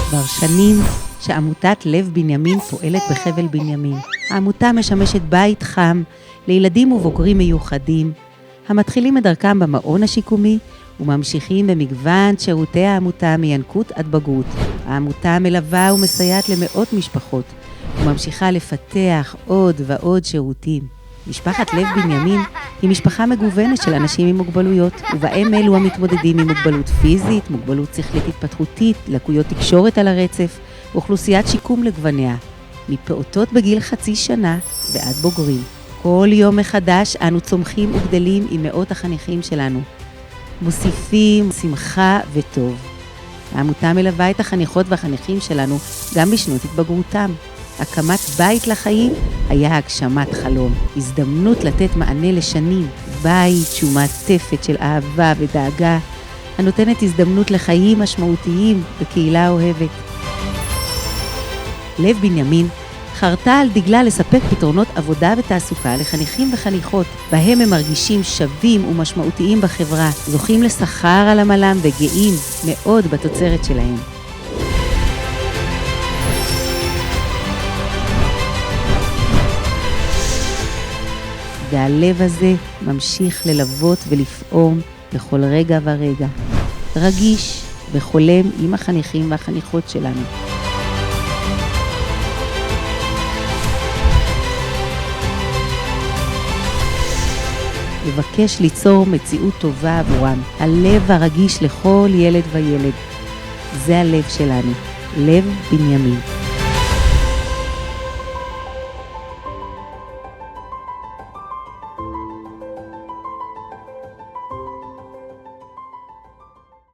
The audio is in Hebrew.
כבר שנים שעמותת לב בנימין פועלת בחבל בנימין. העמותה משמשת בית חם לילדים ובוגרים מיוחדים, המתחילים את דרכם במעון השיקומי וממשיכים במגוון שירותי העמותה מינקות עד בגרות. העמותה מלווה ומסייעת למאות משפחות וממשיכה לפתח עוד ועוד שירותים. משפחת לב בנימין היא משפחה מגוונת של אנשים עם מוגבלויות, ובהם אלו המתמודדים עם מוגבלות פיזית, מוגבלות שכלית התפתחותית, לקויות תקשורת על הרצף, ואוכלוסיית שיקום לגווניה, מפעוטות בגיל חצי שנה ועד בוגרים. כל יום מחדש אנו צומחים וגדלים עם מאות החניכים שלנו, מוסיפים שמחה וטוב. העמותה מלווה את החניכות והחניכים שלנו גם בשנות התבגרותם. הקמת בית לחיים היה הגשמת חלום, הזדמנות לתת מענה לשנים, בית שהוא מעטפת של אהבה ודאגה, הנותנת הזדמנות לחיים משמעותיים בקהילה אוהבת. לב בנימין חרתה על דגלה לספק פתרונות עבודה ותעסוקה לחניכים וחניכות, בהם הם מרגישים שווים ומשמעותיים בחברה, זוכים לשכר על עמלם וגאים מאוד בתוצרת שלהם. והלב הזה ממשיך ללוות ולפעום בכל רגע ורגע. רגיש וחולם עם החניכים והחניכות שלנו. לבקש ליצור מציאות טובה עבורם. הלב הרגיש לכל ילד וילד. זה הלב שלנו, לב בנימין.